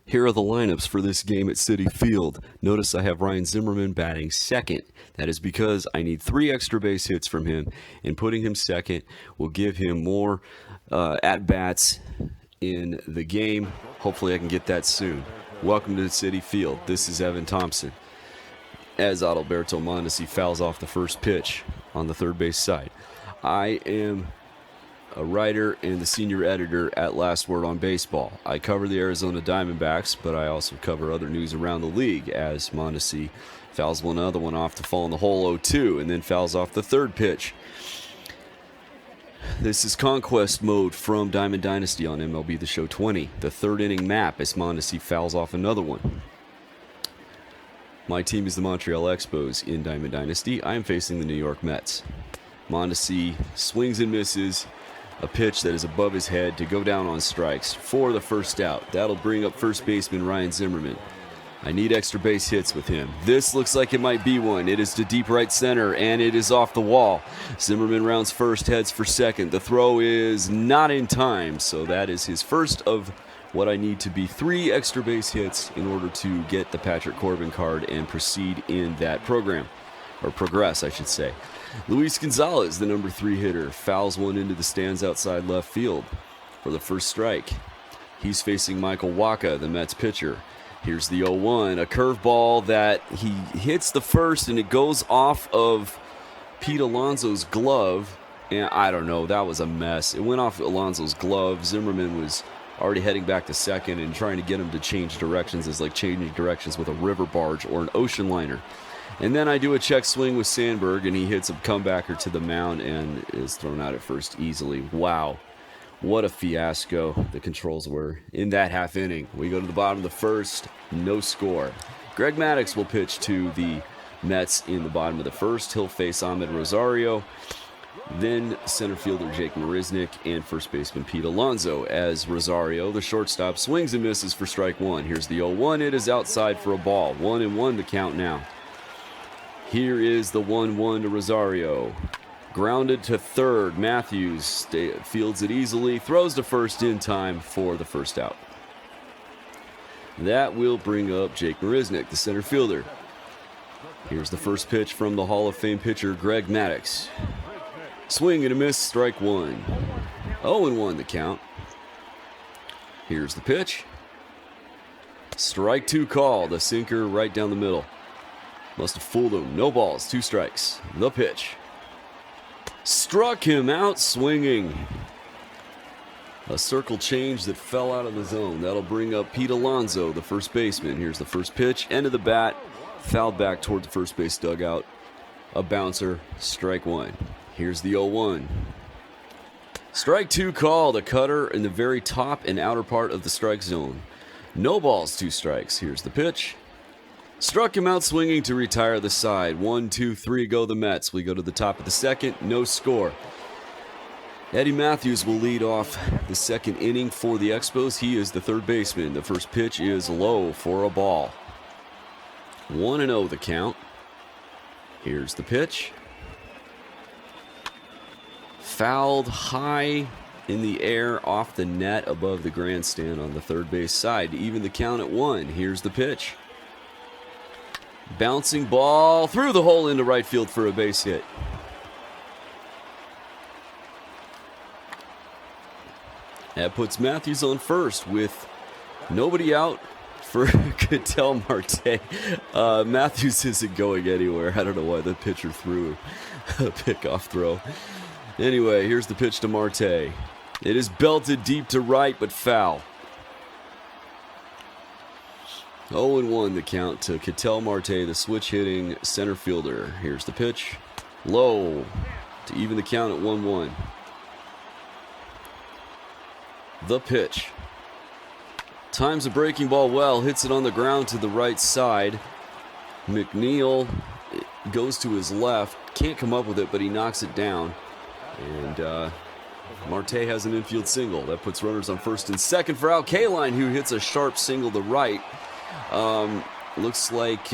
Here are the lineups for this game at Citi Field. Notice I have Ryan Zimmerman batting second. That is because I need 3 extra base hits from him, and putting him second will give him more at-bats in the game. Hopefully I can get that soon. Welcome to Citi Field. This is Evan Thompson. As Adalberto Mondesi fouls off the first pitch on the third base side. I am a writer and the senior editor at Last Word on Baseball. I cover the Arizona Diamondbacks, but I also cover other news around the league as Mondesi fouls another one off to fall in the hole 0-2 and then fouls off the third pitch. This is Conquest Mode from Diamond Dynasty on MLB The Show 20. The third inning map as Mondesi fouls off another one. My team is the Montreal Expos in Diamond Dynasty. I am facing the New York Mets. Mondesi swings and misses a pitch that is above his head to go down on strikes for the first out. That'll bring up first baseman Ryan Zimmerman. I need extra base hits with him. This looks like it might be one. It is to deep right center, and it is off the wall. Zimmerman rounds first, heads for second. The throw is not in time, so that is his first of what I need to be 3 extra base hits in order to get the Patrick Corbin card and proceed in that program. Or progress, I should say. Luis Gonzalez, the number 3 hitter, fouls one into the stands outside left field for the first strike. He's facing Michael Wacha, the Mets pitcher. Here's the 0-1, a curveball that he hits the first and it goes off of Pete Alonso's glove. And I don't know, that was a mess. It went off Alonso's glove. Zimmerman was already heading back to second, and trying to get him to change directions is like changing directions with a river barge or an ocean liner. And then I do a check swing with Sandberg, and he hits a comebacker to the mound and is thrown out at first easily. Wow, what a fiasco the controls were in that half inning. We go to the bottom of the first, no score. Greg Maddux will pitch to the Mets in the bottom of the first. He'll face Ahmed Rosario, then center fielder Jake Marisnick, and first baseman Pete Alonso as Rosario, the shortstop, swings and misses for strike one. Here's the 0-1. It is outside for a ball. 1-1 the count now. Here is the 1-1 to Rosario. Grounded to third. Matthews fields it easily, throws to first in time for the first out. That will bring up Jake Marisnick, the center fielder. Here's the first pitch from the Hall of Fame pitcher Greg Maddux. Swing and a miss, strike one. 0-1 the count. Here's the pitch. Strike 2 call, the sinker right down the middle. Must have fooled him. No balls, 2 strikes. The pitch. Struck him out swinging. A circle change that fell out of the zone. That'll bring up Pete Alonso, the first baseman. Here's the first pitch. End of the bat. Fouled back toward the first base dugout. A bouncer. Strike 1. Here's the 0-1. Strike 2 call. The cutter in the very top and outer part of the strike zone. No balls, 2 strikes. Here's the pitch. Struck him out swinging to retire the side. 1, 2, 3 go the Mets. We go to the top of the second. No score. Eddie Matthews will lead off the second inning for the Expos. He is the third baseman. The first pitch is low for a ball. 1-0 the count. Here's the pitch. Fouled high in the air off the net above the grandstand on the third base side to even the count at 1. Here's the pitch. Bouncing ball through the hole into right field for a base hit. That puts Matthews on first with nobody out for Ketel Marte. Matthews isn't going anywhere. I don't know why the pitcher threw a pickoff throw. Anyway, here's the pitch to Marte. It is belted deep to right, but foul. 0-1 the count to Ketel Marte, the switch-hitting center fielder. Here's the pitch. Low to even the count at 1-1. The pitch. Times a breaking ball well, hits it on the ground to the right side. McNeil goes to his left, can't come up with it, but he knocks it down. And Marte has an infield single. That puts runners on first and second for Al Kaline, who hits a sharp single to right. Looks like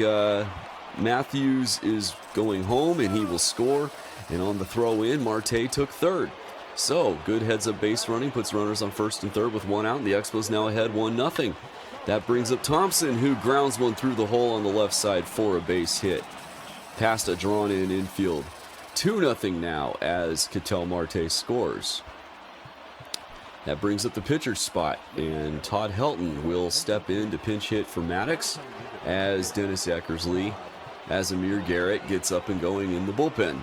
Matthews is going home, and he will score. And on the throw in, Marte took third. So, good heads-up base running puts runners on first and third with 1 out, and the Expos now ahead 1-0. That brings up Thompson, who grounds one through the hole on the left side for a base hit. Past a drawn-in infield. 2-0 now as Ketel Marte scores. That brings up the pitcher's spot, and Todd Helton will step in to pinch hit for Maddox as Dennis Eckersley, as Amir Garrett gets up and going in the bullpen.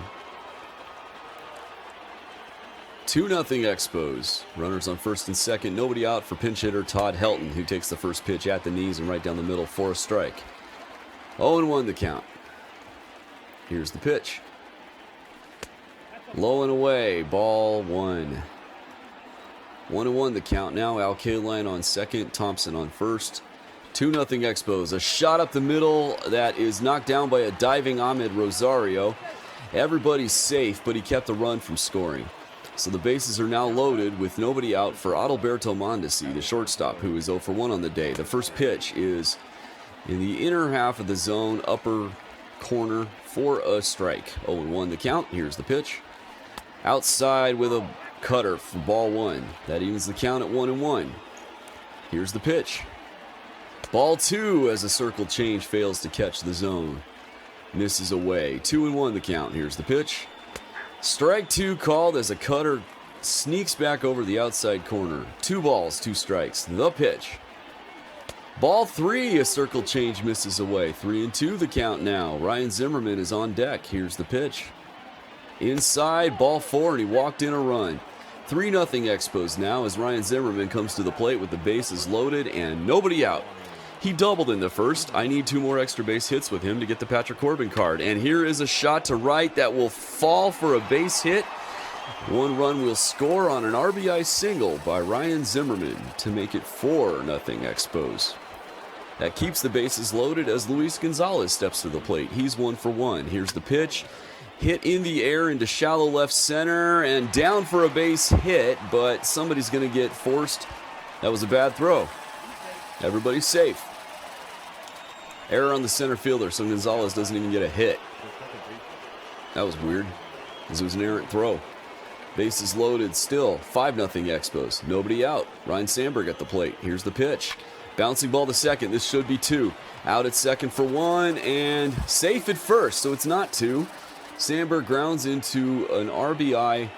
2-0 Expos. Runners on first and second. Nobody out for pinch hitter Todd Helton, who takes the first pitch at the knees and right down the middle for a strike. 0-1 the count. Here's the pitch. Low and away. Ball one. 1-1 the count now. Al Kaline on second. Thompson on first. 2-0 Expos. A shot up the middle that is knocked down by a diving Ahmed Rosario. Everybody's safe, but he kept the run from scoring. So the bases are now loaded with nobody out for Adalberto Mondesi, the shortstop, who is 0 for 1 on the day. The first pitch is in the inner half of the zone, upper corner for a strike. 0-1 the count. Here's the pitch. Outside with a cutter for ball one. That evens the count at 1-1. Here's the pitch. Ball two as a circle change fails to catch the zone. Misses away. 2-1 the count. Here's the pitch. Strike two called as a cutter sneaks back over the outside corner. 2 balls, 2 strikes. The pitch. Ball three, a circle change misses away. 3-2 the count now. Ryan Zimmerman is on deck. Here's the pitch. Inside, ball four, and he walked in a run. 3-0 Expos now as Ryan Zimmerman comes to the plate with the bases loaded and nobody out. He doubled in the first. I need 2 more extra base hits with him to get the Patrick Corbin card. And here is a shot to right that will fall for a base hit. 1 run will score on an RBI single by Ryan Zimmerman to make it 4-0 Expos. That keeps the bases loaded as Luis Gonzalez steps to the plate. He's 1 for 1. Here's the pitch. Hit in the air into shallow left center and down for a base hit, but somebody's going to get forced. That was a bad throw. Everybody's safe. Error on the center fielder, so Gonzalez doesn't even get a hit. That was weird, because it was an errant throw. Bases loaded still. 5-0 Expos. Nobody out. Ryan Sandberg at the plate. Here's the pitch. Bouncing ball to second. This should be 2. Out at second for 1, and safe at first, so it's not 2. Sandberg grounds into an RBI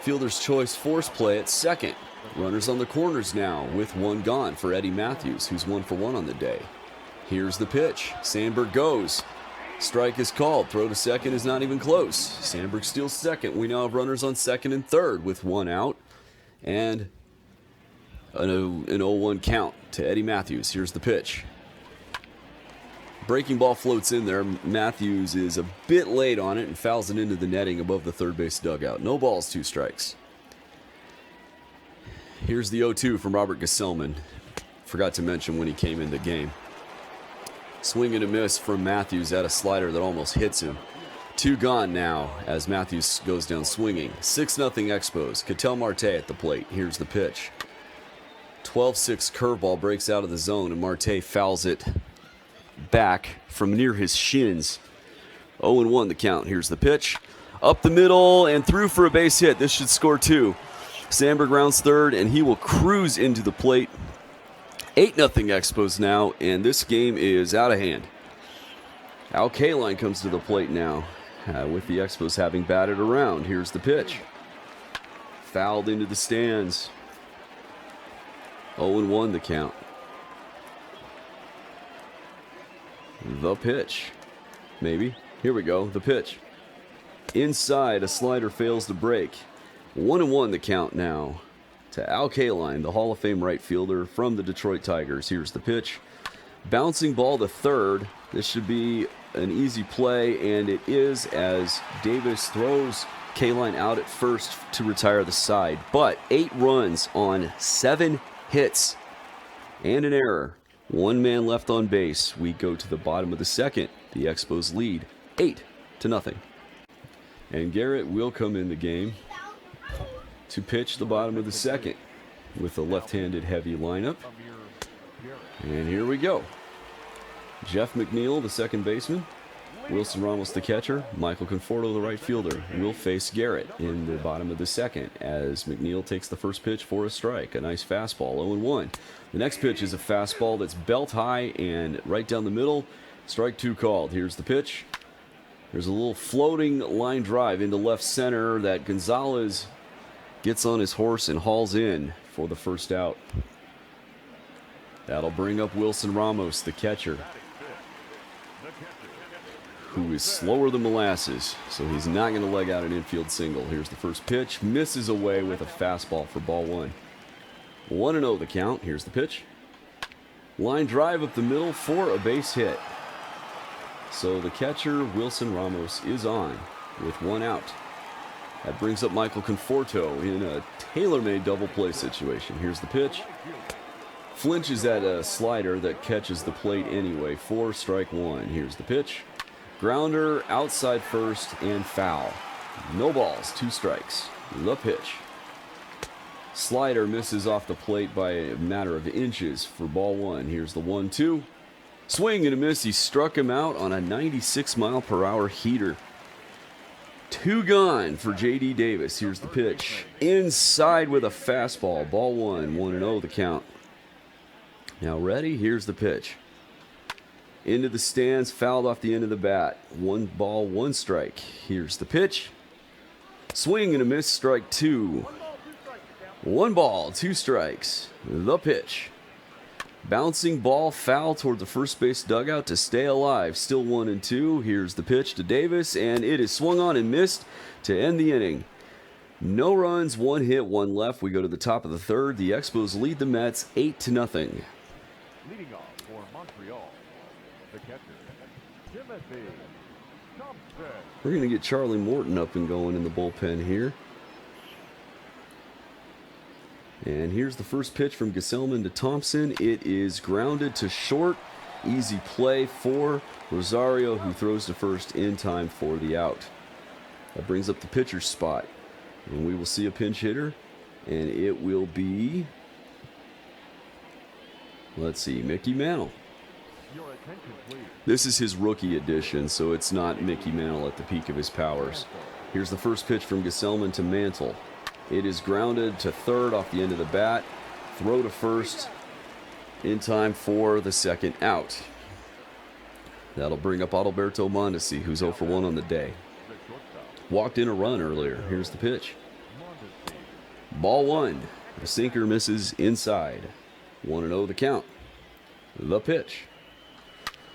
fielder's choice force play at second. Runners on the corners now with 1 gone for Eddie Matthews, who's 1 for 1 on the day. Here's the pitch. Sandberg goes. Strike is called. Throw to second is not even close. Sandberg steals second. We now have runners on second and third with 1 out. And an 0-1 count to Eddie Matthews. Here's the pitch. Breaking ball floats in there. Matthews is a bit late on it and fouls it into the netting above the third base dugout. No balls, 2 strikes. Here's the 0-2 from Robert Gesellman. Forgot to mention when he came in the game. Swing and a miss from Matthews at a slider that almost hits him. 2 gone now as Matthews goes down swinging. 6-0 Expos. Ketel Marte at the plate. Here's the pitch. 12-6 curveball breaks out of the zone and Marte fouls it back from near his shins. 0-1 the count. Here's the pitch. Up the middle and through for a base hit. This should score 2. Sandberg rounds third and he will cruise into the plate. 8-0 Expos now, and this game is out of hand. Al Kaline comes to the plate now, with the Expos having batted around. Here's the pitch. Fouled into the stands. 0-1 the count. The pitch. Maybe. Here we go, the pitch. Inside, a slider fails to break. 1-1 the count now to Al Kaline, the Hall of Fame right fielder from the Detroit Tigers. Here's the pitch. Bouncing ball to third. This should be an easy play, and it is as Davis throws Kaline out at first to retire the side. But 8 runs on 7 hits and an error. 1 man left on base. We go to the bottom of the second. The Expos lead 8-0. And Garrett will come in the game to pitch the bottom of the second with a left-handed heavy lineup. And here we go. Jeff McNeil, the second baseman. Wilson Ramos, the catcher. Michael Conforto, the right fielder, will face Garrett in the bottom of the second as McNeil takes the first pitch for a strike. A nice fastball, 0-1. The next pitch is a fastball that's belt high and right down the middle. Strike 2 called. Here's the pitch. There's a little floating line drive into left center that Gonzalez gets on his horse and hauls in for the first out. That'll bring up Wilson Ramos, the catcher, who is slower than molasses, so he's not going to leg out an infield single. Here's the first pitch. Misses away with a fastball for ball 1. 1-0 the count. Here's the pitch. Line drive up the middle for a base hit. So the catcher, Wilson Ramos, is on with 1 out. That brings up Michael Conforto in a tailor-made double play situation. Here's the pitch. Flinches at a slider that catches the plate anyway for strike 1. Here's the pitch. Grounder outside first and foul. No balls, 2 strikes. The pitch. Slider misses off the plate by a matter of inches for ball 1. Here's the 1-2. Swing and a miss. He struck him out on a 96-mile-per-hour heater. 2 gone for J.D. Davis. Here's the pitch. Inside with a fastball. Ball 1. 1-0 the count. Now ready? Here's the pitch. Into the stands, fouled off the end of the bat. 1 ball, 1 strike. Here's the pitch. Swing and a miss, strike 2. 1 ball, 2 strikes. The pitch. Bouncing ball foul toward the first base dugout to stay alive. Still 1-2. Here's the pitch to Davis, and it is swung on and missed to end the inning. No runs, 1 hit, 1 left. We go to the top of the 3rd. The Expos lead the Mets 8-0. Leading off for Montreal, the catcher, Timothy Thompson. We're going to get Charlie Morton up and going in the bullpen here. And here's the first pitch from Gesellman to Thompson. It is grounded to short. Easy play for Rosario, who throws to first in time for the out. That brings up the pitcher's spot. And we will see a pinch hitter. And it will be, let's see, Mickey Mantle. This is his rookie edition, so it's not Mickey Mantle at the peak of his powers. Here's the first pitch from Gesellman to Mantle. It is grounded to third off the end of the bat. Throw to first in time for the second out. That'll bring up Adalberto Mondesi, who's 0 for 1 on the day. Walked in a run earlier. Here's the pitch. Ball 1. The sinker misses inside. 1-0 the count. The pitch.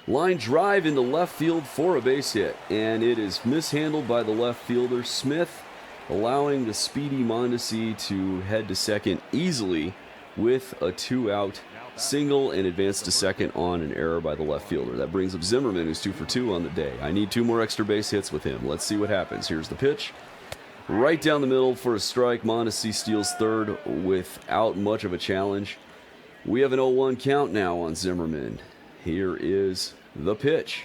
Line drive into left field for a base hit, and it is mishandled by the left fielder, Smith, allowing the speedy Mondesi to head to second easily with a 2-out single and advance to second on an error by the left fielder. That brings up Zimmerman, who's 2 for 2 on the day. I need 2 more extra base hits with him. Let's see what happens. Here's the pitch. Right down the middle for a strike. Mondesi steals third without much of a challenge. We have an 0-1 count now on Zimmerman. Here is the pitch.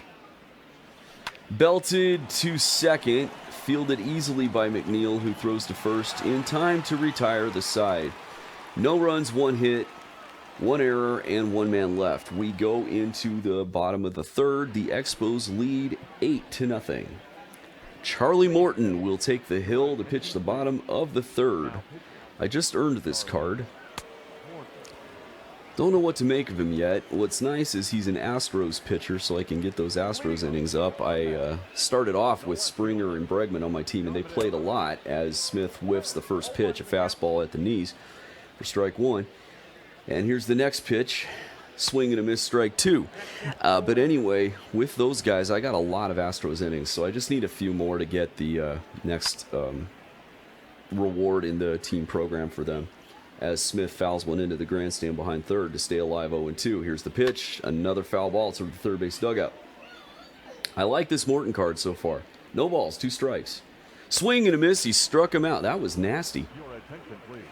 Belted to second. Fielded easily by McNeil, who throws to first in time to retire the side. No runs, 1 hit, 1 error, and 1 man left. We go into the bottom of the 3rd. The Expos lead 8-0. Charlie Morton will take the hill to pitch the bottom of the 3rd. I just earned this card. Don't know what to make of him yet. What's nice is he's an Astros pitcher, so I can get those Astros innings up. I started off with Springer and Bregman on my team, and they played a lot as Smith whiffs the first pitch, a fastball at the knees for strike 1. And here's the next pitch. Swing and a miss, strike 2. But anyway, with those guys, I got a lot of Astros innings, so I just need a few more to get the next reward in the team program for them, as Smith fouls one into the grandstand behind third to stay alive 0-2. Here's the pitch. Another foul ball to the third base dugout. I like this Morton card so far. No balls, 2 strikes. Swing and a miss. He struck him out. That was nasty.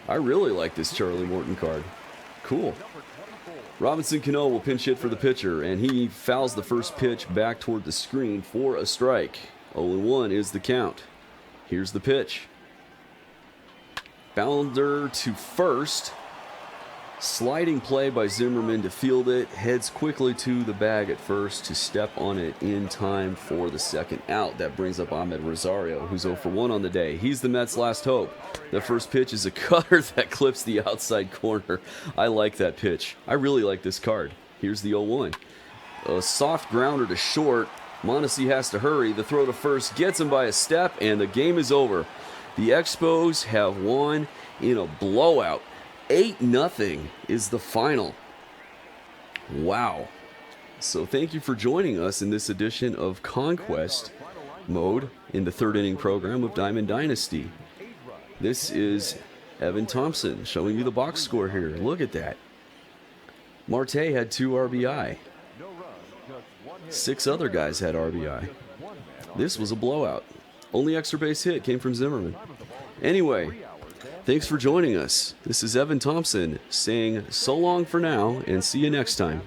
I really like this Charlie Morton card. Cool. Robinson Cano will pinch hit for the pitcher, and he fouls the first pitch back toward the screen for a strike. 0-1 is the count. Here's the pitch. Bounder to first. Sliding play by Zimmerman to field it. Heads quickly to the bag at first to step on it in time for the second out. That brings up Ahmed Rosario, who's 0 for 1 on the day. He's the Mets' last hope. The first pitch is a cutter that clips the outside corner. I like that pitch. I really like this card. Here's the 0-1. A soft grounder to short. Mondesi has to hurry. The throw to first gets him by a step, and the game is over. The Expos have won in a blowout. 8-0 is the final. Wow. So thank you for joining us in this edition of Conquest Mode in the third inning program of Diamond Dynasty. This is Evan Thompson showing you the box score here. Look at that. Marte had 2 RBI. 6 other guys had RBI. This was a blowout. Only extra base hit came from Zimmerman. Anyway, thanks for joining us. This is Evan Thompson saying so long for now and see you next time.